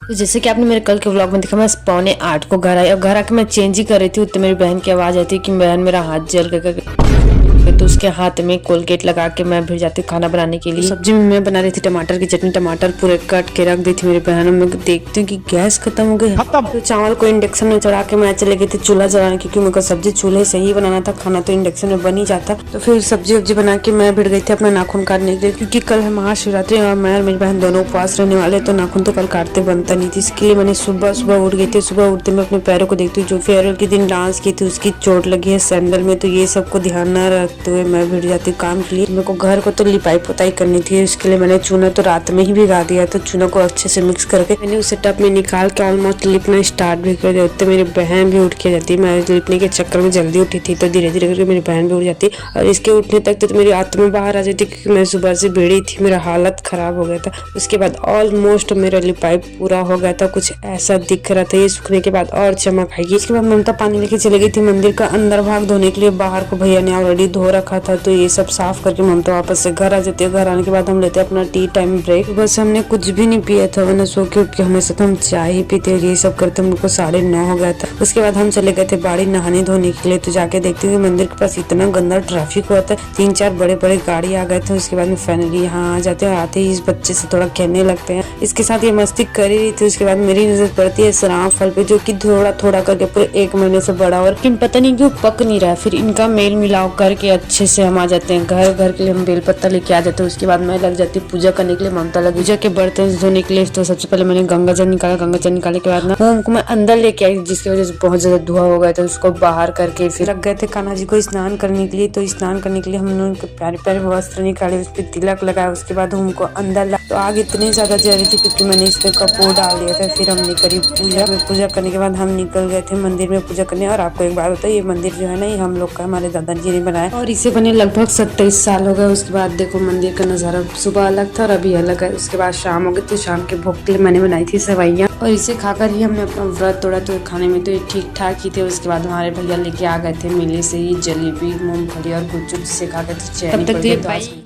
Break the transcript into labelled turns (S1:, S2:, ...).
S1: तो जैसे कि आपने मेरे कल के व्लॉग में देखा, मैं 7:45 को घर आई। अब घर आके मैं चेंज ही कर रही थी, उतने मेरी बहन की आवाज आई थी कि बहन मेरा हाथ जल गया। तो उसके हाथ में कोलगेट लगा के मैं भिड़ जाती हूँ खाना बनाने के लिए। सब्जी में मैं बना रही थी टमाटर की चटनी। टमाटर पूरे कट के रख दी थी मेरी बहन। मैं देखती हूँ कि गैस खत्म हो गई। तो चावल को इंडक्शन में चढ़ा के मैं चले गई थी चूल्हा जलाने, क्योंकि मेरे को सब्जी चूल्हे से ही बनाना था, खाना तो इंडक्शन में बन ही जाता। तो फिर सब्जी वब्जी बना के मैं भिड़ गई थी अपना नाखून काटने के लिए, क्योंकि कल है महाशिवरात्रि और मैं और मेरी बहन दोनों उपवास रहने वाले। तो नाखून तो कल काटते बनता नहीं थी, इसके लिए मैंने सुबह सुबह उठ गई थी। सुबह उठते मैं अपने पैरों को देखती हूँ, जो फेयरवेल के दिन डांस की थी उसकी चोट लगी है सैंडल में। तो ये सबको ध्यान न रखते हुए मैं भिड़ जाती हूँ काम के लिए। मेरे को घर को तो लिपाई पोताई करनी थी, इसके लिए मैंने चूना तो रात में ही भिगा दिया। तो चूना को अच्छे से मिक्स करके मैंने उसे टब में निकाल के ऑलमोस्ट लिपना स्टार्ट भी कर दिया। तो मेरी बहन भी उठ के जाती। मैं लिपने के चक्कर में जल्दी उठी थी, तो धीरे धीरे करके मेरी बहन भी उठ जाती। और इसके उठने तक तो मेरी आत्मा बाहर आ जाती, क्योंकि मैं सुबह से भिड़ी थी, मेरा हालत खराब हो गया था। उसके बाद ऑलमोस्ट मेरा लिपाई पूरा हो गया था, कुछ ऐसा दिख रहा था। ये सूखने के बाद और चमक आएगी। इसके बाद ममता पानी लेके चली गई थी मंदिर का अंदर भाग धोने के लिए। बाहर को भैया ने ऑलरेडी धो रखा था, तो ये सब साफ करके ममता वापस से घर आ जाती है। घर आने के बाद हम लेते हैं अपना टी टाइम ब्रेक। बस हमने कुछ भी नहीं पिया था, वरना सो के उठ के हमेशा तो हम चाय ही पीते। ये सब करते हमको 9:30 हो गया था। उसके बाद हम चले गए थे बाड़ी नहाने धोने के लिए। तो जाके देखते थे मंदिर के पास इतना गंदा ट्रैफिक हुआ था, 3-4 बड़े बड़े गाड़ी आ गए थे। उसके बाद में फाइनली यहाँ आ जाते हैं। आते ही इस बच्चे से थोड़ा खेलने लगते हैं, इसके साथ ये मस्ती कर ही रही थी। उसके बाद मेरी नजर पड़ती है सराफ फल पे, जो की थोड़ा थोड़ा करके पूरे 1 महीने से बड़ा, और लेकिन पता नहीं क्यों पक नहीं रहा है। फिर इनका मेल मिलाव करके अच्छे से हम आ जाते हैं घर। घर के लिए हम बेलपत्ता लेके आ जाते हैं। उसके बाद मैं लग जाती पूजा करने के लिए। ममता लग पूजा के बर्तन धोने के लिए। तो सबसे पहले मैंने गंगा जल निकाला। गंगा जल निकालने के बाद ना होम को मैं अंदर लेके आई, जिसकी वजह से बहुत ज्यादा धुआं हो गया था। उसको बाहर करके फिर लग गए थे कान्हा जी को स्नान करने के लिए। तो स्नान करने के लिए हमने उनको प्यारे प्यारे वस्त्र निकाले, उस पर तिलक लगाया। उसके बाद उनको अंदर ला। तो आग इतनी ज्यादा जल रही थी, क्योंकि मैंने इसमें कपूर डाल दिया था। फिर हमने करी पूजा। पूजा करने के बाद हम निकल गए थे मंदिर में पूजा करने। और आपको एक बात होता है, ये मंदिर जो है ना, ये हम लोग का, हमारे दादाजी ने बनाया, और इसे बने लगभग 27 साल हो गए। उसके बाद देखो मंदिर का नजारा सुबह अलग था और अभी अलग है। उसके बाद शाम हो गई, तो शाम के भोग के लिए मैंने बनाई थी सेवैयाँ, और इसे खाकर ही हमने अपना व्रत तोड़ा। तो खाने में तो ये ठीक ठाक ही थे। उसके बाद हमारे भैया लेके आ गए थे मेले से ही जलेबी, मूंगफली और गुच्चू, जिसे खा के तो चैन पड़ गया।